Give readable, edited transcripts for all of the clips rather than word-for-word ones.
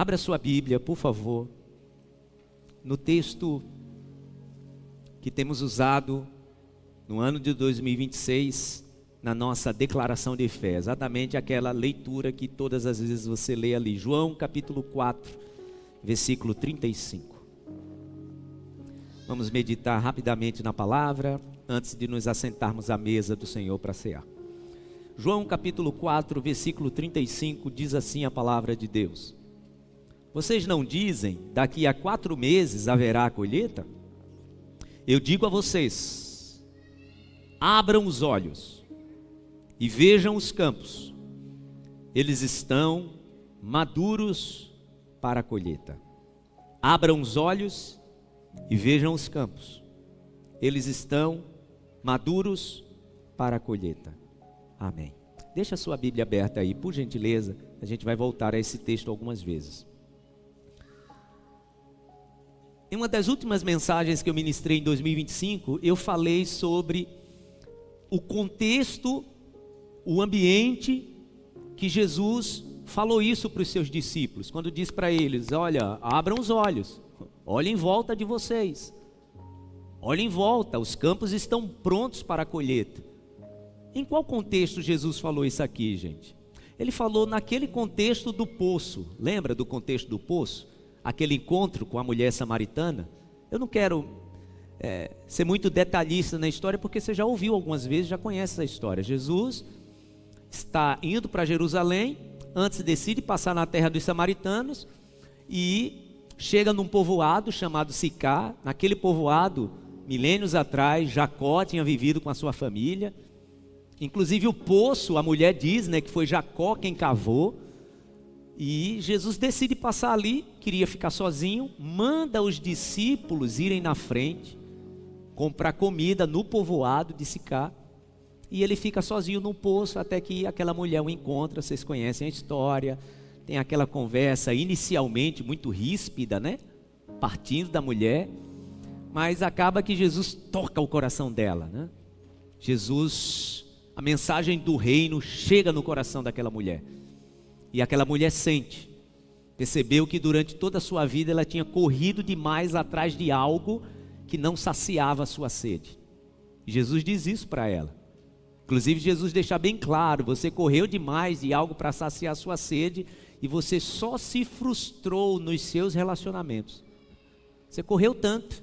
Abra sua Bíblia, por favor, no texto que temos usado no ano de 2026, na nossa declaração de fé, exatamente aquela leitura que todas as vezes você lê ali, João capítulo 4, versículo 35. Vamos meditar rapidamente na palavra, antes de nos assentarmos à mesa do Senhor para cear. João capítulo 4, versículo 35, diz assim a palavra de Deus: vocês não dizem, daqui a 4 meses haverá a colheita? Eu digo a vocês, abram os olhos e vejam os campos, eles estão maduros para a colheita. Abram os olhos e vejam os campos, eles estão maduros para a colheita. Amém. Deixa a sua Bíblia aberta aí, por gentileza, a gente vai voltar a esse texto algumas vezes. Em uma das últimas mensagens que eu ministrei em 2025, eu falei sobre o contexto, o ambiente que Jesus falou isso para os seus discípulos, quando diz para eles: olha, abram os olhos, olhem em volta de vocês, olhem em volta, os campos estão prontos para a colheita. Em qual contexto Jesus falou isso aqui, gente? Ele falou naquele contexto do poço. Lembra do contexto do poço? Aquele encontro com a mulher samaritana. Eu não quero ser muito detalhista na história, porque você já ouviu algumas vezes, já conhece essa história. Jesus está indo para Jerusalém, antes decide passar na terra dos samaritanos, e chega num povoado chamado Sicar. Naquele povoado, milênios atrás, Jacó tinha vivido com a sua família. Inclusive o poço, a mulher diz, que foi Jacó quem cavou. E Jesus decide passar ali, queria ficar sozinho, manda os discípulos irem na frente, comprar comida no povoado de Sicar, e ele fica sozinho no poço até que aquela mulher o encontra. Vocês conhecem a história, tem aquela conversa inicialmente muito ríspida, partindo da mulher, mas acaba que Jesus toca o coração dela, a mensagem do reino chega no coração daquela mulher. E aquela mulher percebeu que durante toda a sua vida ela tinha corrido demais atrás de algo que não saciava a sua sede. E Jesus diz isso para ela. Inclusive Jesus deixa bem claro: você correu demais de algo para saciar a sua sede, e você só se frustrou nos seus relacionamentos. Você correu tanto,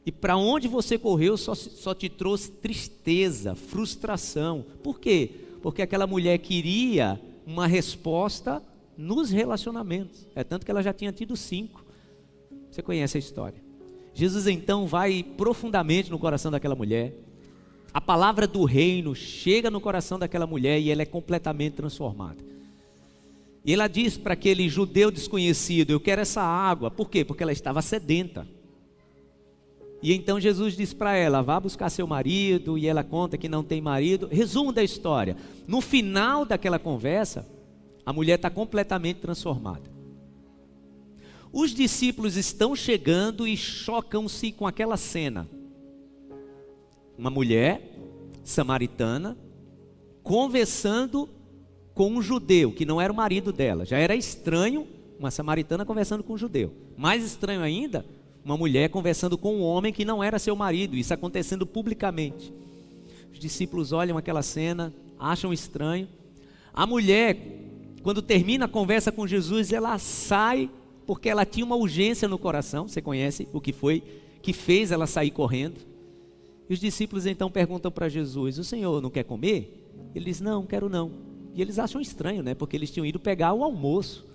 e para onde você correu só te trouxe tristeza, frustração. Por quê? Porque aquela mulher queria uma resposta nos relacionamentos. É tanto que ela já tinha tido 5. Você conhece a história. Jesus então vai profundamente no coração daquela mulher. A palavra do reino chega no coração daquela mulher e ela é completamente transformada. E ela diz para aquele judeu desconhecido: eu quero essa água. Por quê? Porque ela estava sedenta. E então Jesus diz para ela: vá buscar seu marido. E ela conta que não tem marido. Resumo da história: no final daquela conversa, a mulher está completamente transformada. Os discípulos estão chegando e chocam-se com aquela cena. Uma mulher samaritana conversando com um judeu que não era o marido dela. Já era estranho uma samaritana conversando com um judeu. Mais estranho ainda, uma mulher conversando com um homem que não era seu marido, isso acontecendo publicamente. Os discípulos olham aquela cena, acham estranho. A mulher, quando termina a conversa com Jesus, ela sai, porque ela tinha uma urgência no coração. Você conhece o que foi que fez ela sair correndo? E os discípulos então perguntam para Jesus: o Senhor não quer comer? Ele diz: não, quero não. E eles acham estranho, porque eles tinham ido pegar o almoço.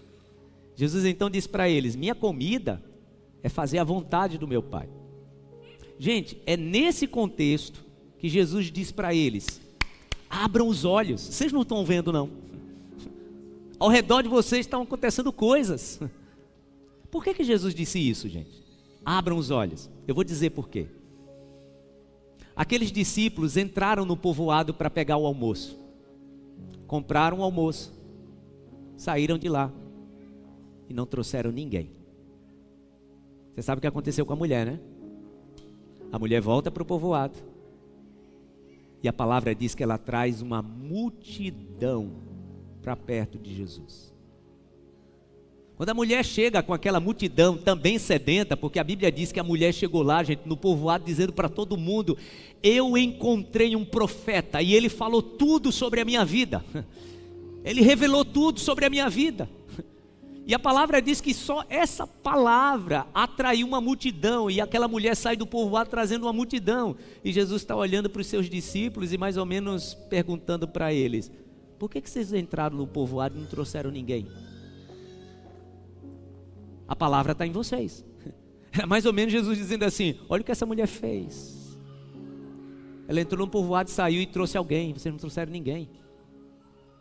Jesus então diz para eles: minha comida é fazer a vontade do meu Pai. Gente, é nesse contexto que Jesus diz para eles: abram os olhos. Vocês não estão vendo, não? Ao redor de vocês estão acontecendo coisas. Por que Jesus disse isso, gente? Abram os olhos. Eu vou dizer por quê. Aqueles discípulos entraram no povoado para pegar o almoço. Compraram o almoço. Saíram de lá. E não trouxeram ninguém. Você sabe o que aconteceu com a mulher, A mulher volta para o povoado. E a palavra diz que ela traz uma multidão para perto de Jesus. Quando a mulher chega com aquela multidão também sedenta, porque a Bíblia diz que a mulher chegou lá, gente, no povoado, dizendo para todo mundo: eu encontrei um profeta e ele falou tudo sobre a minha vida. Ele revelou tudo sobre a minha vida. E a palavra diz que só essa palavra atraiu uma multidão, e aquela mulher sai do povoado trazendo uma multidão. E Jesus está olhando para os seus discípulos e mais ou menos perguntando para eles: por que vocês entraram no povoado e não trouxeram ninguém? A palavra está em vocês. É mais ou menos Jesus dizendo assim: olha o que essa mulher fez. Ela entrou no povoado, saiu e trouxe alguém. Vocês não trouxeram ninguém.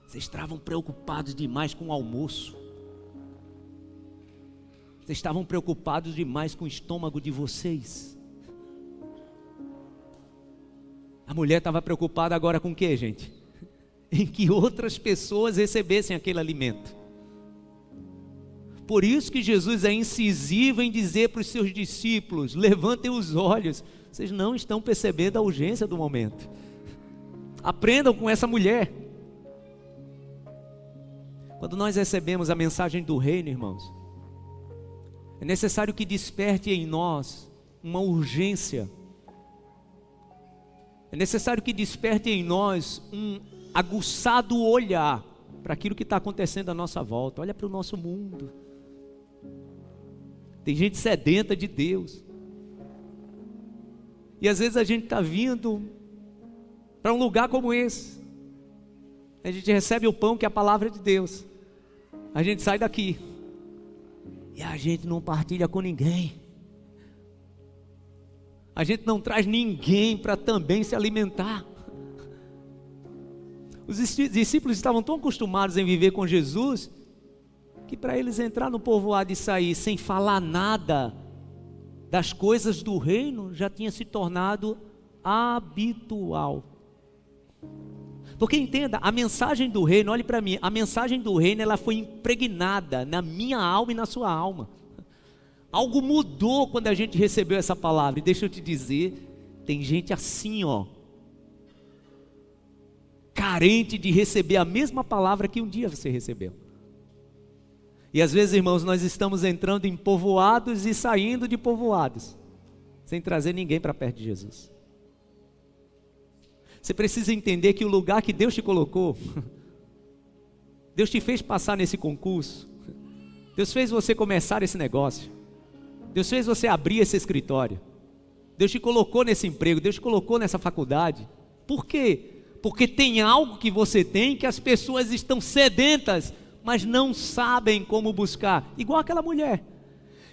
Vocês estavam preocupados demais com o almoço. Vocês estavam preocupados demais com o estômago de vocês. A mulher estava preocupada agora com o quê, gente? Em que outras pessoas recebessem aquele alimento. Por isso que Jesus é incisivo em dizer para os seus discípulos: levantem os olhos, vocês não estão percebendo a urgência do momento. Aprendam com essa mulher. Quando nós recebemos a mensagem do reino, irmãos, é necessário que desperte em nós uma urgência. É necessário que desperte em nós um aguçado olhar para aquilo que está acontecendo à nossa volta. Olha para o nosso mundo. Tem gente sedenta de Deus. E às vezes a gente está vindo para um lugar como esse. A gente recebe o pão que é a palavra de Deus. A gente sai daqui e a gente não partilha com ninguém. A gente não traz ninguém para também se alimentar. Os discípulos estavam tão acostumados em viver com Jesus, que para eles entrar no povoado e sair sem falar nada das coisas do reino, já tinha se tornado habitual. Porque entenda, a mensagem do reino, olhe para mim, a mensagem do reino, ela foi impregnada na minha alma e na sua alma. Algo mudou quando a gente recebeu essa palavra. E deixa eu te dizer, tem gente assim, ó, carente de receber a mesma palavra que um dia você recebeu. E às vezes, irmãos, nós estamos entrando em povoados e saindo de povoados, sem trazer ninguém para perto de Jesus. Você precisa entender que o lugar que Deus te colocou, Deus te fez passar nesse concurso, Deus fez você começar esse negócio, Deus fez você abrir esse escritório, Deus te colocou nesse emprego, Deus te colocou nessa faculdade. Por quê? Porque tem algo que você tem que as pessoas estão sedentas, mas não sabem como buscar. Igual aquela mulher,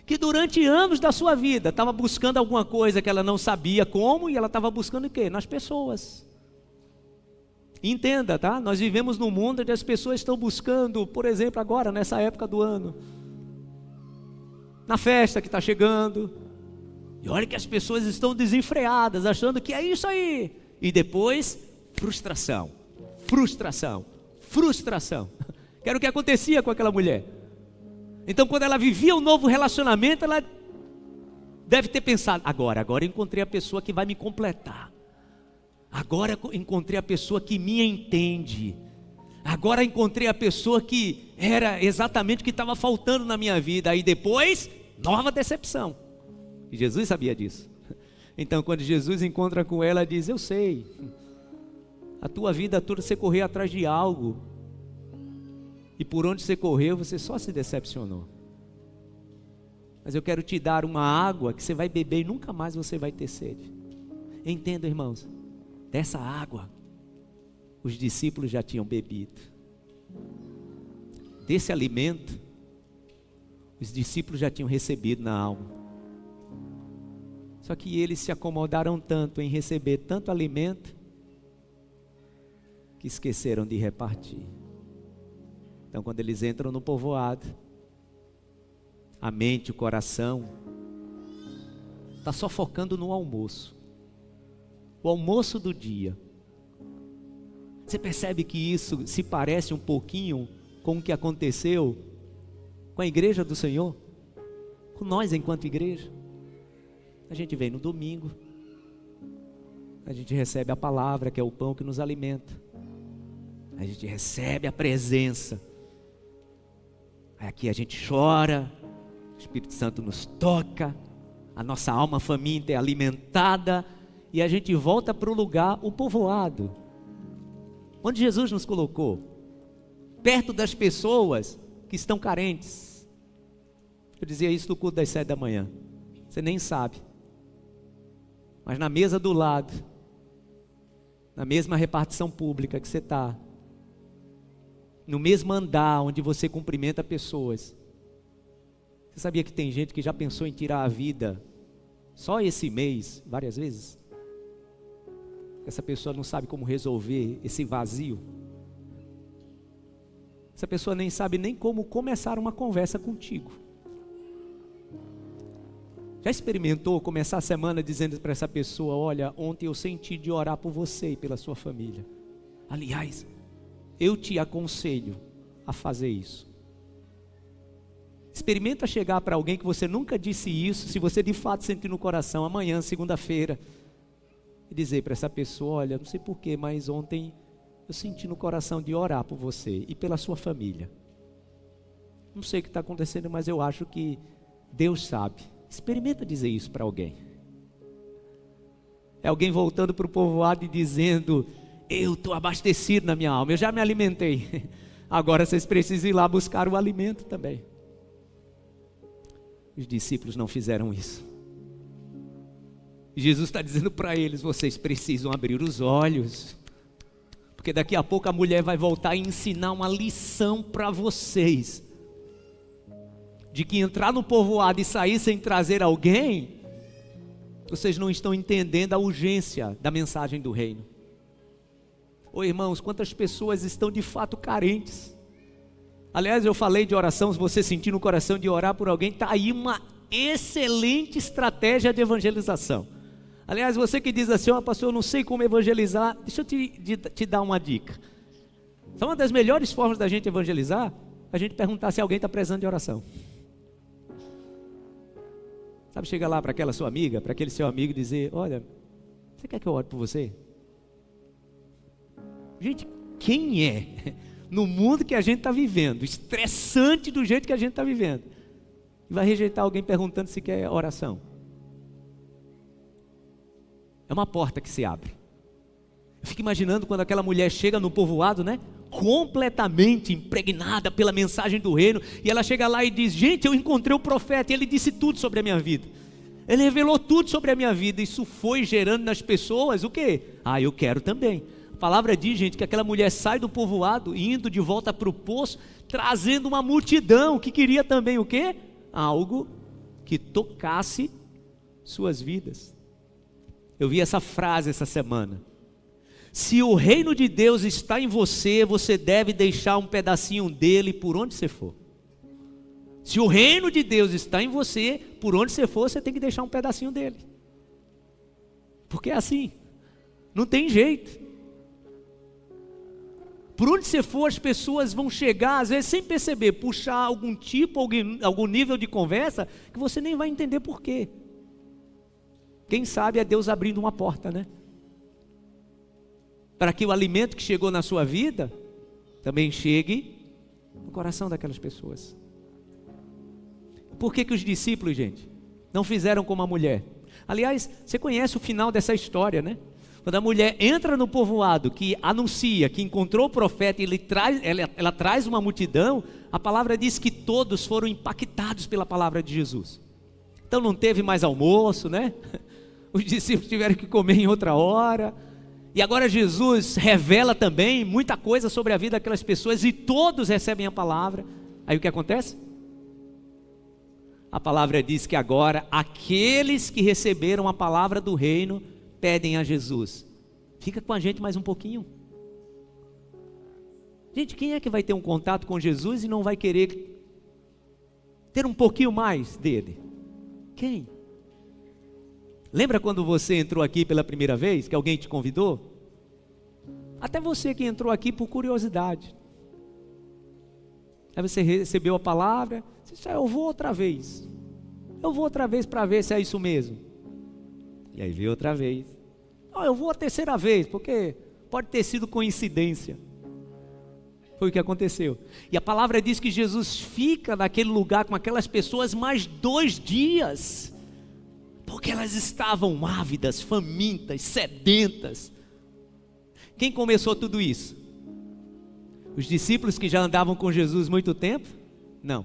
que durante anos da sua vida estava buscando alguma coisa que ela não sabia como, e ela estava buscando o quê? Nas pessoas. Entenda, tá? Nós vivemos num mundo onde as pessoas estão buscando, por exemplo, agora, nessa época do ano, na festa que está chegando, e olha que as pessoas estão desenfreadas, achando que é isso aí, e depois, frustração, frustração, frustração, que era o que acontecia com aquela mulher. Então, quando ela vivia um novo relacionamento, ela deve ter pensado: agora encontrei a pessoa que vai me completar. Agora encontrei a pessoa que me entende. Agora encontrei a pessoa que era exatamente o que estava faltando na minha vida. Aí depois, nova decepção. E Jesus sabia disso. Então quando Jesus encontra com ela, diz: eu sei, a tua vida toda você correu atrás de algo, e por onde você correu você só se decepcionou. Mas eu quero te dar uma água que você vai beber e nunca mais você vai ter sede. Entenda, irmãos, dessa água os discípulos já tinham bebido. Desse alimento os discípulos já tinham recebido na alma. Só que eles se acomodaram tanto em receber tanto alimento que esqueceram de repartir. Então quando eles entram no povoado, a mente, o coração está só focando no almoço. O almoço do dia. Você percebe que isso se parece um pouquinho com o que aconteceu com a igreja do Senhor? Com nós enquanto igreja. A gente vem no domingo, a gente recebe a palavra, que é o pão que nos alimenta. A gente recebe a presença. Aqui a gente chora, o Espírito Santo nos toca, a nossa alma faminta é alimentada e a gente volta para o lugar, o povoado, onde Jesus nos colocou, perto das pessoas que estão carentes. Eu dizia isso no culto das 7 da manhã, você nem sabe, mas na mesa do lado, na mesma repartição pública que você está, no mesmo andar onde você cumprimenta pessoas, você sabia que tem gente que já pensou em tirar a vida só esse mês, várias vezes? Essa pessoa não sabe como resolver esse vazio. Essa pessoa nem sabe nem como começar uma conversa contigo. Já experimentou começar a semana dizendo para essa pessoa: olha, ontem eu senti de orar por você e pela sua família. Aliás, eu te aconselho a fazer isso. Experimenta chegar para alguém que você nunca disse isso, se você de fato sentir no coração, amanhã, segunda-feira, e dizer para essa pessoa: olha, não sei porquê, mas ontem eu senti no coração de orar por você e pela sua família. Não sei o que está acontecendo, mas eu acho que Deus sabe. Experimenta dizer isso para alguém. É alguém voltando para o povoado e dizendo: eu estou abastecido na minha alma, eu já me alimentei. Agora vocês precisam ir lá buscar o alimento também. Os discípulos não fizeram isso. Jesus está dizendo para eles: vocês precisam abrir os olhos, porque daqui a pouco a mulher vai voltar e ensinar uma lição para vocês, de que entrar no povoado e sair sem trazer alguém, vocês não estão entendendo a urgência da mensagem do reino. Ô irmãos, quantas pessoas estão de fato carentes. Aliás, eu falei de oração, se você sentir no coração de orar por alguém, está aí uma excelente estratégia de evangelização. Aliás, você que diz assim: pastor, eu não sei como evangelizar, deixa eu te dar uma dica. Uma das melhores formas da gente evangelizar, a gente perguntar se alguém está precisando de oração. Sabe, chega lá para aquela sua amiga, para aquele seu amigo e dizer: olha, você quer que eu ore por você? Gente, quem é, no mundo que a gente está vivendo, estressante do jeito que a gente está vivendo, vai rejeitar alguém perguntando se quer oração? É uma porta que se abre. Eu fico imaginando quando aquela mulher chega no povoado, né? Completamente impregnada pela mensagem do reino, e ela chega lá e diz: gente, eu encontrei o profeta e ele disse tudo sobre a minha vida, ele revelou tudo sobre a minha vida. Isso foi gerando nas pessoas o quê? Eu quero também. A palavra diz, gente, que aquela mulher sai do povoado, indo de volta para o poço, trazendo uma multidão que queria também o quê? Algo que tocasse suas vidas. Eu vi essa frase essa semana: se o reino de Deus está em você, você deve deixar um pedacinho dele por onde você for. Se o reino de Deus está em você, por onde você for, você tem que deixar um pedacinho dele. Porque é assim, não tem jeito. Por onde você for, as pessoas vão chegar, às vezes sem perceber, puxar algum tipo, algum nível de conversa, que você nem vai entender por quê. Quem sabe é Deus abrindo uma porta, né? Para que o alimento que chegou na sua vida também chegue no coração daquelas pessoas. Por que os discípulos, gente, não fizeram como a mulher? Aliás, você conhece o final dessa história, né? Quando a mulher entra no povoado, que anuncia que encontrou o profeta e ela traz uma multidão, a palavra diz que todos foram impactados pela palavra de Jesus. Então não teve mais almoço, né? Os discípulos tiveram que comer em outra hora. E agora Jesus revela também muita coisa sobre a vida daquelas pessoas e todos recebem a palavra. Aí o que acontece? A palavra diz que agora aqueles que receberam a palavra do reino pedem a Jesus: fica com a gente mais um pouquinho. Gente, quem é que vai ter um contato com Jesus e não vai querer ter um pouquinho mais dele? Quem? Lembra quando você entrou aqui pela primeira vez, que alguém te convidou? Até você que entrou aqui por curiosidade. Aí você recebeu a palavra, você disse: eu vou outra vez. Eu vou outra vez para ver se é isso mesmo. E aí veio outra vez. Eu vou a terceira vez, porque pode ter sido coincidência. Foi o que aconteceu. E a palavra diz que Jesus fica naquele lugar com aquelas pessoas mais 2 dias. Porque elas estavam ávidas, famintas, sedentas. Quem começou tudo isso? Os discípulos que já andavam com Jesus muito tempo? Não.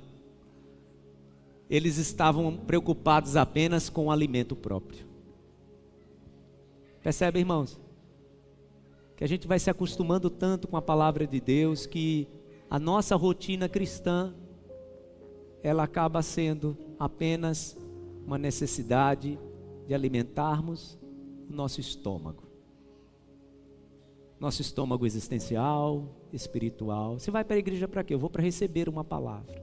Eles estavam preocupados apenas com o alimento próprio. Percebe, irmãos? Que a gente vai se acostumando tanto com a palavra de Deus que a nossa rotina cristã, ela acaba sendo apenas uma necessidade de alimentarmos o nosso estômago. Nosso estômago existencial, espiritual. Você vai para a igreja para quê? Eu vou para receber uma palavra.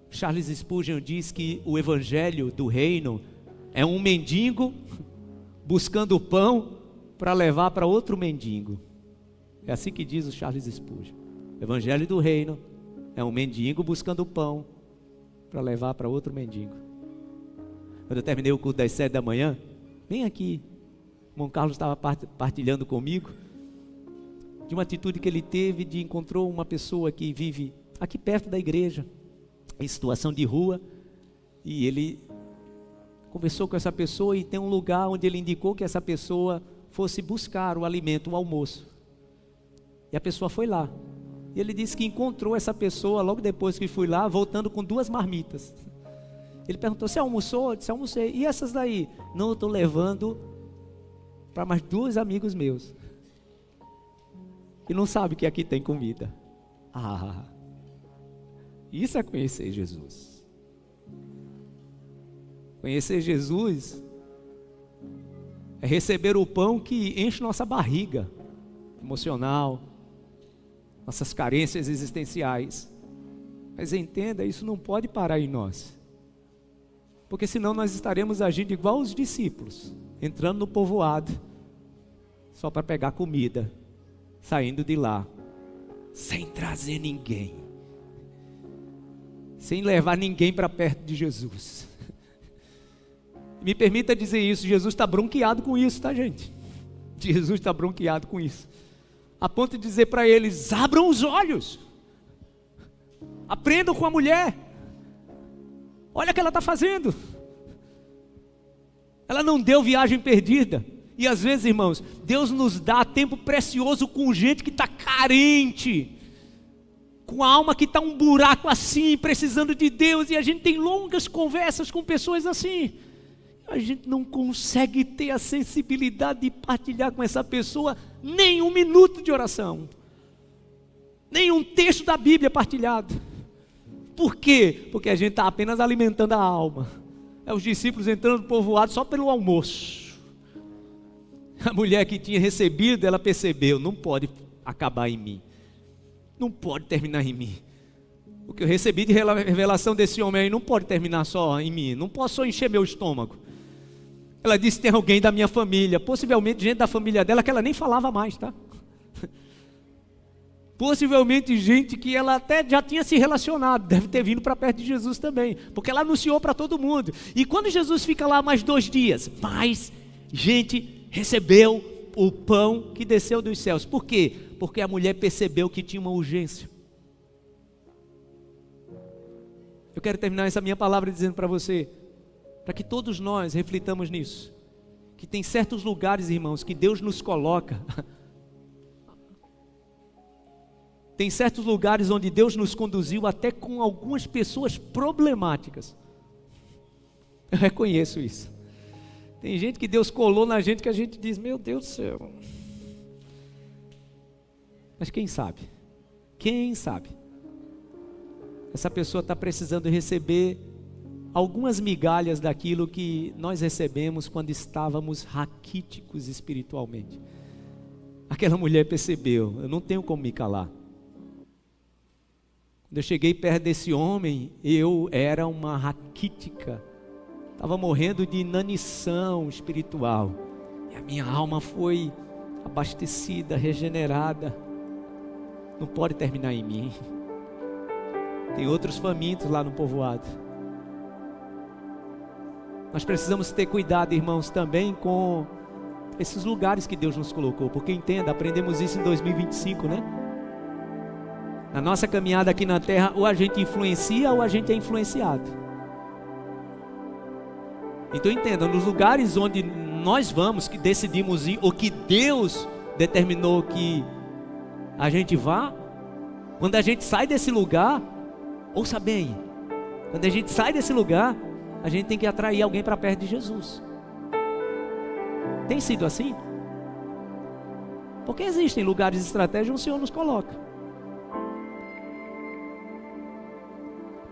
Charles Spurgeon diz que o evangelho do reino é um mendigo buscando pão para levar para outro mendigo. É assim que diz o Charles Spurgeon. O evangelho do reino é um mendigo buscando pão para levar para outro mendigo. Quando eu terminei o culto das 7 da manhã, bem aqui, o irmão Carlos estava partilhando comigo de uma atitude que ele teve de encontrou uma pessoa que vive aqui perto da igreja, em situação de rua, e ele conversou com essa pessoa e tem um lugar onde ele indicou que essa pessoa fosse buscar o alimento, o almoço. E a pessoa foi lá. E ele disse que encontrou essa pessoa logo depois que fui lá, voltando com 2 marmitas. Ele perguntou: você almoçou? Eu disse: almocei. E essas daí? Não, eu estou levando para mais 2 amigos meus. E não sabe que aqui tem comida. Isso é conhecer Jesus. Conhecer Jesus é receber o pão que enche nossa barriga emocional, nossas carências existenciais. Mas entenda, isso não pode parar em nós, porque senão nós estaremos agindo igual os discípulos, entrando no povoado só para pegar comida, saindo de lá sem trazer ninguém, sem levar ninguém para perto de Jesus. Me permita dizer isso, Jesus está bronqueado com isso, tá, gente? Jesus está bronqueado com isso, a ponto de dizer para eles: abram os olhos, aprendam com a mulher, olha o que ela está fazendo. Ela não deu viagem perdida. E às vezes, irmãos, Deus nos dá tempo precioso com gente que está carente, com a alma que está um buraco assim, precisando de Deus, e a gente tem longas conversas com pessoas assim. A gente não consegue ter a sensibilidade de partilhar com essa pessoa nem 1 minuto de oração, nem um texto da Bíblia partilhado. Por quê? Porque a gente está apenas alimentando a alma. É os discípulos entrando no povoado só pelo almoço. A mulher que tinha recebido, ela percebeu: não pode acabar em mim, não pode terminar em mim. O que eu recebi de revelação desse homem aí não pode terminar só em mim, não posso só encher meu estômago. Ela disse: tem alguém da minha família, possivelmente gente da família dela que ela nem falava mais, tá? Possivelmente gente que ela até já tinha se relacionado, deve ter vindo para perto de Jesus também, porque ela anunciou para todo mundo. E quando Jesus fica lá mais 2 dias, mais gente recebeu o pão que desceu dos céus. Por quê? Porque a mulher percebeu que tinha uma urgência. Eu quero terminar essa minha palavra dizendo para você, para que todos nós reflitamos nisso, que tem certos lugares, irmãos, que Deus nos coloca. Tem certos lugares onde Deus nos conduziu até com algumas pessoas problemáticas. Eu reconheço isso. Tem gente que Deus colou na gente que a gente diz: meu Deus do céu. Mas quem sabe? Quem sabe? Essa pessoa está precisando receber algumas migalhas daquilo que nós recebemos quando estávamos raquíticos espiritualmente. Aquela mulher percebeu: eu não tenho como me calar. Quando eu cheguei perto desse homem, eu era uma raquítica, estava morrendo de inanição espiritual, e a minha alma foi abastecida, regenerada. Não pode terminar em mim. Tem outros famintos lá no povoado. Nós precisamos ter cuidado, irmãos, também com esses lugares que Deus nos colocou. Porque entenda, aprendemos isso em 2025, né? Na nossa caminhada aqui na terra, ou a gente influencia ou a gente é influenciado. Então entenda, nos lugares onde nós vamos, que decidimos ir, ou que Deus determinou que a gente vá, quando a gente sai desse lugar, ouça bem, quando a gente sai desse lugar, a gente tem que atrair alguém para perto de Jesus. Tem sido assim? Porque existem lugares estratégicos onde o Senhor nos coloca.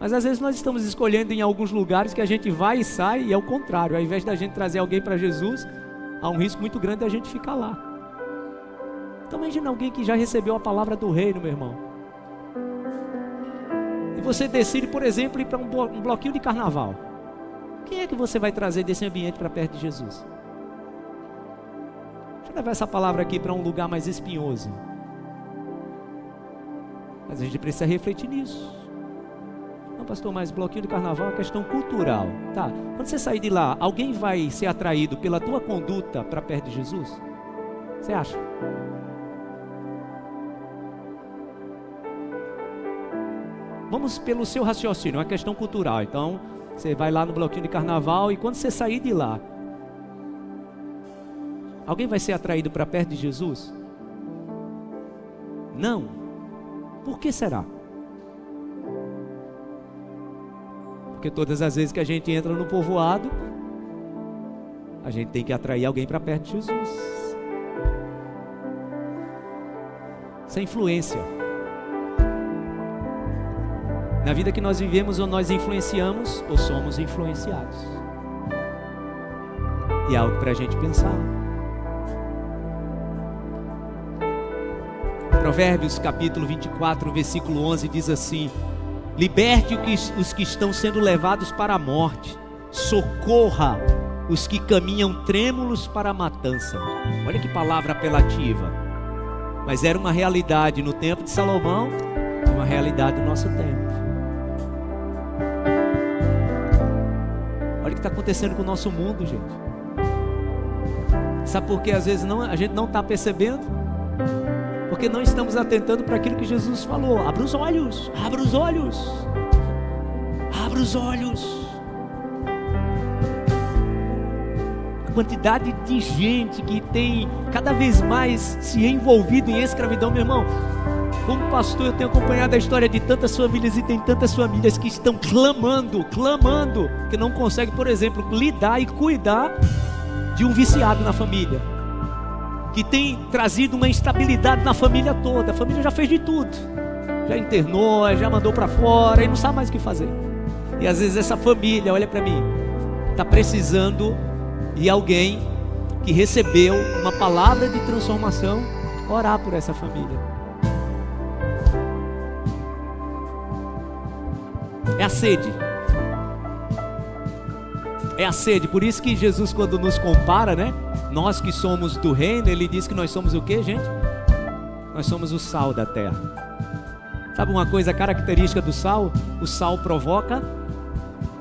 Mas às vezes nós estamos escolhendo em alguns lugares que a gente vai e sai, e é o contrário. Ao invés da gente trazer alguém para Jesus, há um risco muito grande da gente ficar lá. Então imagina alguém que já recebeu a palavra do reino, meu irmão. E você decide, por exemplo, ir para um bloquinho de carnaval. Quem é que você vai trazer desse ambiente para perto de Jesus? Deixa eu levar essa palavra aqui para um lugar mais espinhoso. Mas a gente precisa refletir nisso. Não, pastor, mas bloquinho de carnaval é questão cultural. Tá, quando você sair de lá, alguém vai ser atraído pela tua conduta para perto de Jesus? Você acha? Vamos pelo seu raciocínio, é uma questão cultural. Então, você vai lá no bloquinho de carnaval e quando você sair de lá, alguém vai ser atraído para perto de Jesus? Não. Por que será? Porque todas as vezes que a gente entra no povoado, a gente tem que atrair alguém para perto de Jesus. Isso é influência. Na vida que nós vivemos, ou nós influenciamos, ou somos influenciados. E é algo para a gente pensar. Provérbios capítulo 24, versículo 11 diz assim: liberte os que estão sendo levados para a morte, socorra os que caminham trêmulos para a matança. Olha que palavra apelativa. Mas era uma realidade no tempo de Salomão, e uma realidade no nosso tempo. Olha o que está acontecendo com o nosso mundo, gente. Sabe por que às vezes a gente não está percebendo? Porque não estamos atentando para aquilo que Jesus falou. Abra os olhos, abra os olhos, abra os olhos. A quantidade de gente que tem cada vez mais se envolvido em escravidão, meu irmão. Como pastor, eu tenho acompanhado a história de tantas famílias, e tem tantas famílias que estão clamando, que não conseguem, por exemplo, lidar e cuidar de um viciado na família, que tem trazido uma instabilidade na família toda. A família já fez de tudo, já internou, já mandou para fora e não sabe mais o que fazer. E às vezes essa família, olha para mim, está precisando de alguém que recebeu uma palavra de transformação, orar por essa família. É a sede. É a sede. Por isso que Jesus, quando nos compara, né? Nós que somos do reino, Ele diz que nós somos o quê, gente? Nós somos o sal da terra. Sabe uma coisa característica do sal? O sal provoca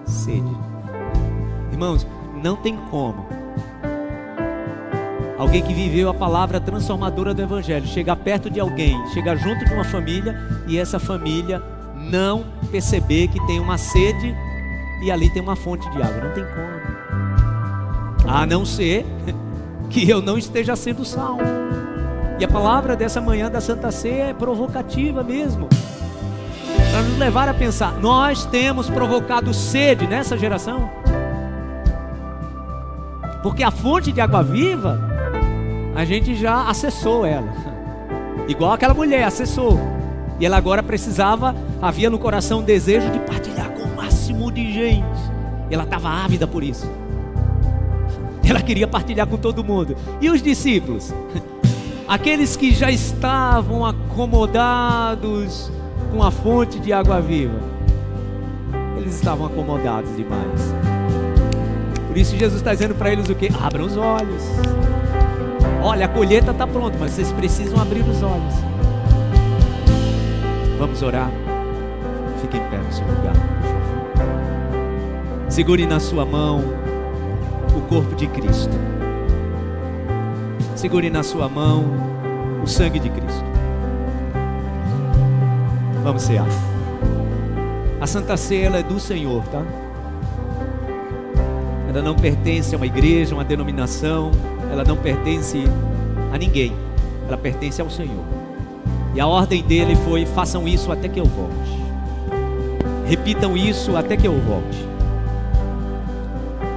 sede. Irmãos, não tem como alguém que viveu a palavra transformadora do Evangelho chegar perto de alguém, chegar junto de uma família, e essa família não perceber que tem uma sede e ali tem uma fonte de água. Não tem como, a não ser que eu não esteja sendo sal. E a palavra dessa manhã da Santa Ceia é provocativa mesmo, para nos levar a pensar: nós temos provocado sede nessa geração? Porque a fonte de água viva, a gente já acessou ela, igual aquela mulher acessou, e ela agora precisava, havia no coração um desejo de partilhar com o máximo de gente. Ela estava ávida por isso. Ela queria partilhar com todo mundo. E os discípulos? Aqueles que já estavam acomodados com a fonte de água viva, eles estavam acomodados demais. Por isso Jesus está dizendo para eles o quê? Abram os olhos. Olha, a colheita está pronta, mas vocês precisam abrir os olhos. Vamos orar. Fique em pé no seu lugar, por favor. Segure na sua mão o corpo de Cristo. Segure na sua mão o sangue de Cristo. Vamos cear. A Santa Ceia, ela é do Senhor, tá? Ela não pertence a uma igreja, uma denominação. Ela não pertence a ninguém. Ela pertence ao Senhor. E a ordem dele foi: façam isso até que eu volte. Repitam isso até que eu volte.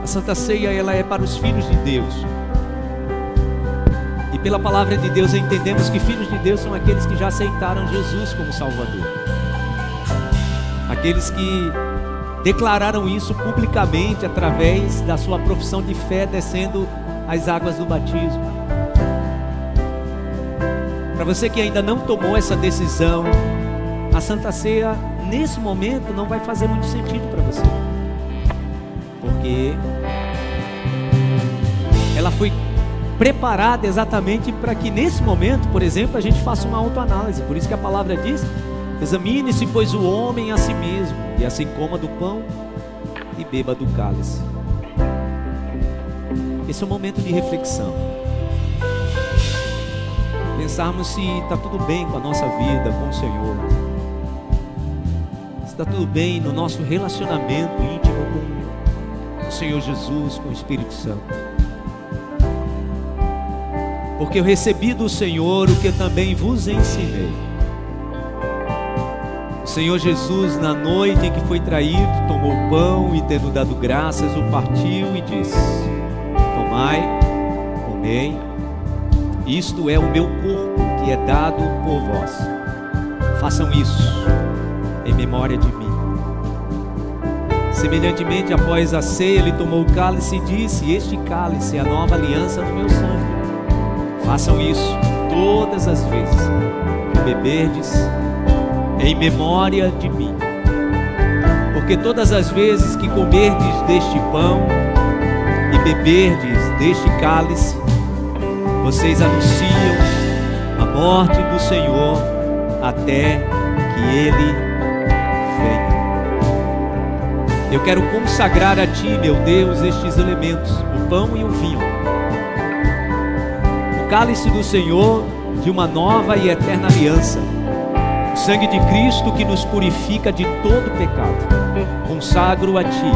A Santa Ceia, ela é para os filhos de Deus. E pela palavra de Deus entendemos que filhos de Deus são aqueles que já aceitaram Jesus como Salvador. Aqueles que declararam isso publicamente através da sua profissão de fé, descendo as águas do batismo. Para você que ainda não tomou essa decisão, a Santa Ceia nesse momento não vai fazer muito sentido para você, porque ela foi preparada exatamente para que nesse momento, por exemplo, a gente faça uma autoanálise. Por isso que a palavra diz: examine-se, pois, o homem a si mesmo, e assim coma do pão e beba do cálice. Esse é um momento de reflexão. Pensarmos se está tudo bem com a nossa vida, com o Senhor. Se está tudo bem no nosso relacionamento íntimo com o Senhor Jesus, com o Espírito Santo. Porque eu recebi do Senhor o que eu também vos ensinei. O Senhor Jesus, na noite em que foi traído, tomou o pão e, tendo dado graças, o partiu e disse: tomai, comei, isto é o meu corpo que é dado por vós. Façam isso em memória de mim. Semelhantemente, após a ceia, ele tomou o cálice e disse: este cálice é a nova aliança no meu sangue. Façam isso todas as vezes que beberdes, em memória de mim. Porque todas as vezes que comerdes deste pão e beberdes deste cálice, vocês anunciam a morte do Senhor até que Ele venha. Eu quero consagrar a Ti, meu Deus, estes elementos, o pão e o vinho, o cálice do Senhor de uma nova e eterna aliança, o sangue de Cristo que nos purifica de todo pecado. Consagro a Ti,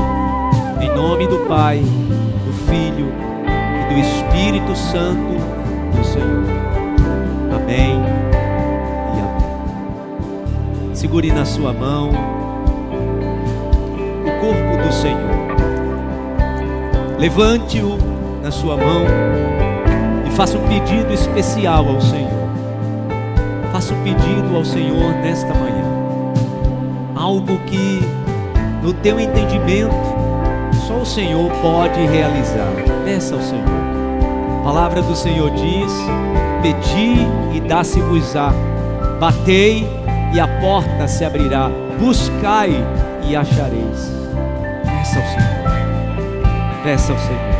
em nome do Pai, do Filho e do Espírito Santo do Senhor. Amém e amém. Segure na sua mão o corpo do Senhor. Levante-o na sua mão e faça um pedido especial ao Senhor. Faça um pedido ao Senhor nesta manhã. Algo que, no teu entendimento, só o Senhor pode realizar. Peça ao Senhor. A palavra do Senhor diz: pedi e dá-se-vos-á, batei e a porta se abrirá, buscai e achareis. Peça ao Senhor. Peça ao Senhor.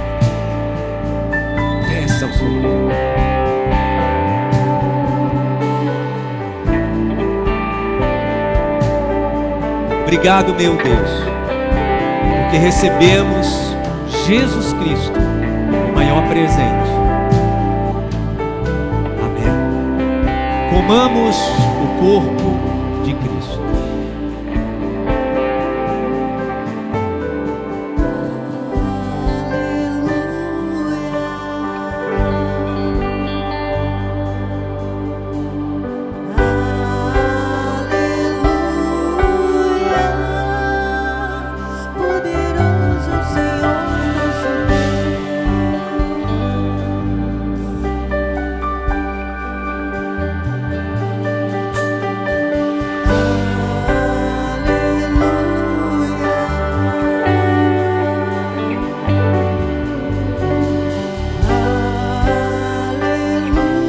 Peça ao Senhor. Obrigado, meu Deus, porque recebemos Jesus Cristo, o maior presente. Amém. Comamos o corpo de Cristo.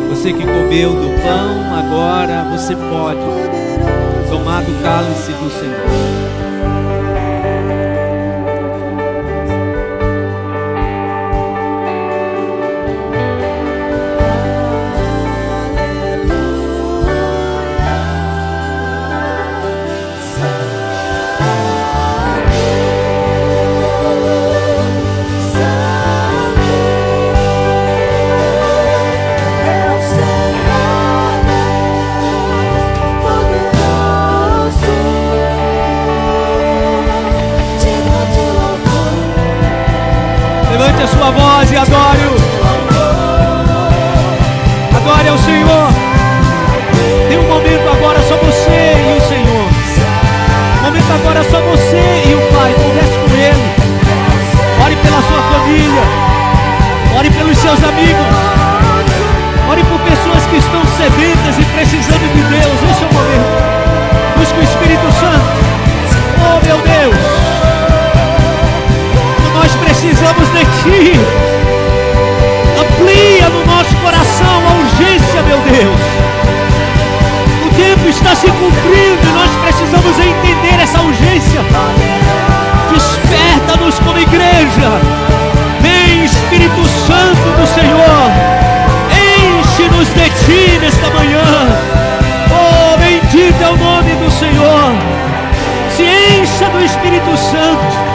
Você que comeu do pão, agora você pode tomar do cálice do Senhor. Levante a sua voz e adore-o. Adore ao Senhor. Tem um momento agora só você e o Senhor. Um momento agora só você e o Pai. Converse com Ele. Ore pela sua família. Ore pelos seus amigos. Ore por pessoas que estão sedentas e precisando de Deus. Esse é o momento. Busque o Espírito Santo. Oh, meu Deus. Nós precisamos de Ti. Amplia no nosso coração a urgência, meu Deus. O tempo está se cumprindo e nós precisamos entender essa urgência. Desperta-nos como igreja. Vem, Espírito Santo do Senhor. Enche-nos de Ti nesta manhã. Oh, bendito é o nome do Senhor. Se encha do Espírito Santo.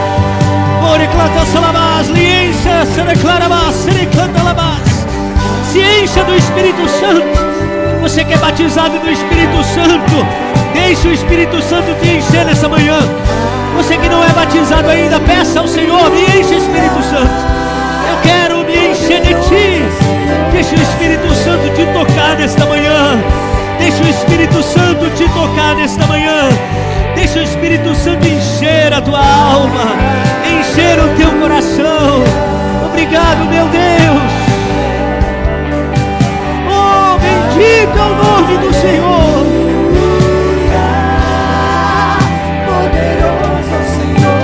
Se encha do Espírito Santo. Você que é batizado no Espírito Santo, deixe o Espírito Santo te encher nessa manhã. Você que não é batizado ainda, peça ao Senhor: me enche, Espírito Santo. Eu quero me encher de Ti. Deixe o Espírito Santo te tocar nesta manhã. Deixe o Espírito Santo te tocar nesta manhã. Deixa o Espírito Santo encher a tua alma, encher o teu coração. Obrigado, meu Deus. Oh, bendito é o nome do Senhor. Poderoso é o Senhor.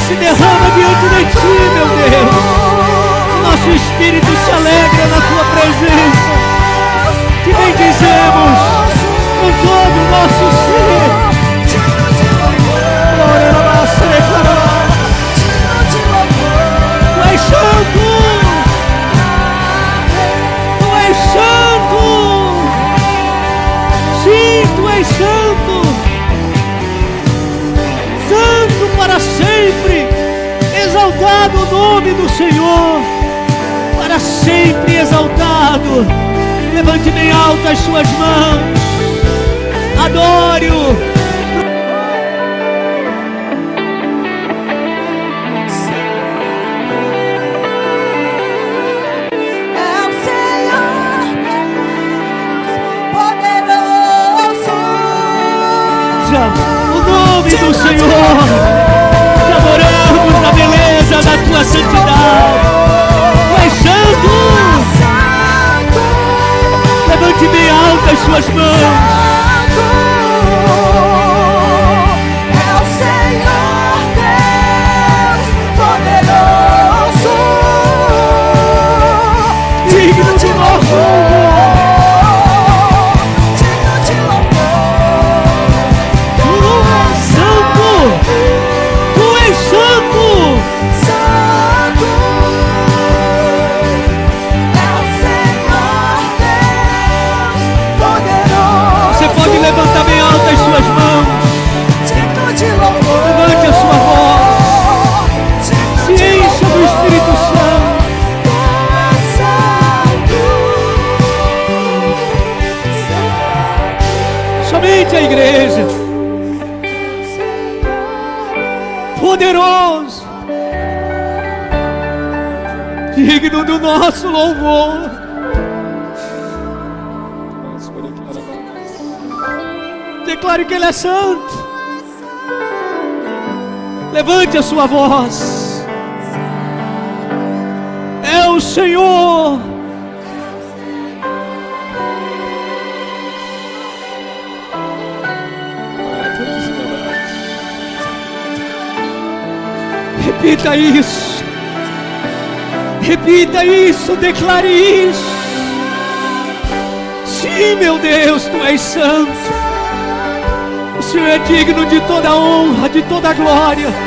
Se derrama diante de Ti, meu Deus. Nosso espírito se alegra na Tua presença. Te bendizemos com todo o nosso ser. Glória a Deus. Tu és santo. Tu és santo. Sim, Tu és santo. Santo para sempre. Exaltado o nome do Senhor, para sempre exaltado. Levante bem alto as suas mãos, adore-o. É o Senhor Deus poderoso. O nome do Senhor. Te adoramos na beleza da Tua santidade. Tu és santo. Levante bem alto as suas mãos. É o Senhor Deus poderoso, Digno de louvor. digno de louvor. Tu és santo. Tu és santo. Santo é o Senhor Deus poderoso. Você pode levantar bem alto as suas mãos. Digno de louvor. Levante a sua voz. Se encha do Espírito Santo. Somente a igreja. Poderoso. Digno do nosso louvor. Declare que Ele é santo. Levante a sua voz. É o Senhor. Repita isso. Repita isso. Declare isso. Sim, meu Deus, Tu és santo. O Senhor é digno de toda honra, de toda glória.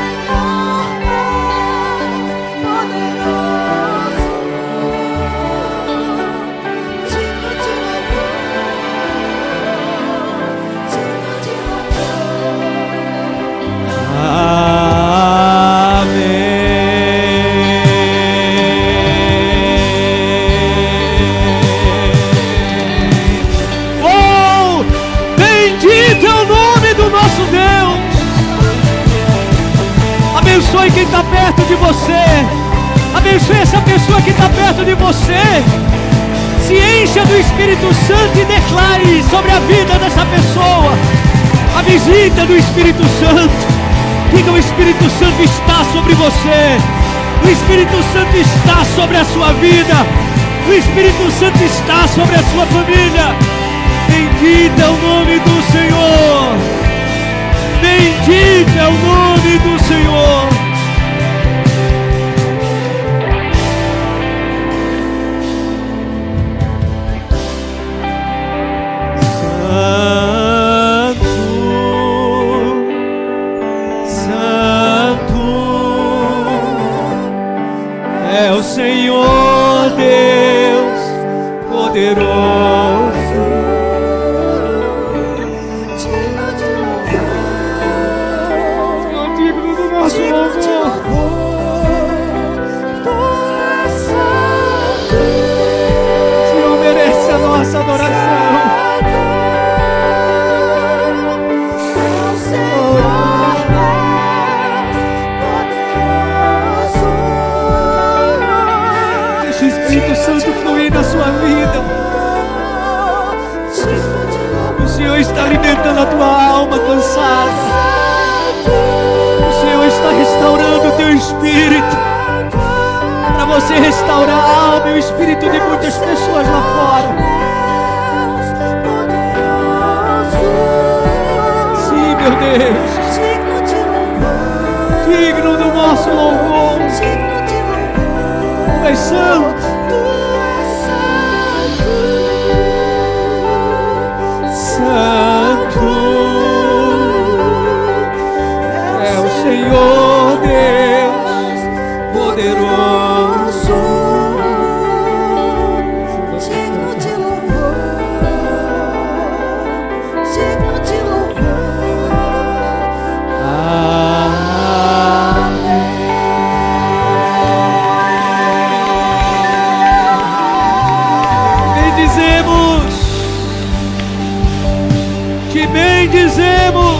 Abençoe quem está perto de você. Abençoe essa pessoa que está perto de você. Se encha do Espírito Santo e declare sobre a vida dessa pessoa a visita do Espírito Santo. Diga: o Espírito Santo está sobre você. O Espírito Santo está sobre a sua vida. O Espírito Santo está sobre a sua família. Bendito é o nome do Senhor. Bendito é o nome do Senhor. Santo, Santo é o Senhor Deus poderoso. Senhor merece a nossa adoração. Deixa o Espírito Santo fluir na sua vida. O Senhor está alimentando a tua alma cansada. O Senhor está restaurando o teu espírito, para você restaurar a alma e o espírito de muitas pessoas lá fora. Sim, meu Deus, digno do nosso louvor. Tu és santo. Santo é o Senhor Deus poderoso. Digno de louvor, digno de louvor. Bendizemos, te bendizemos.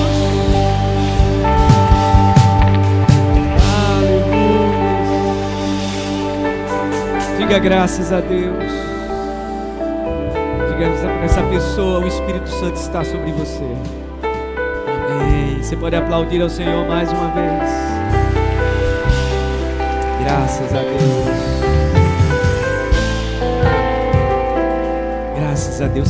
Diga graças a Deus. Diga para essa pessoa: o Espírito Santo está sobre você. Amém. Você pode aplaudir ao Senhor mais uma vez. Graças a Deus. Graças a Deus.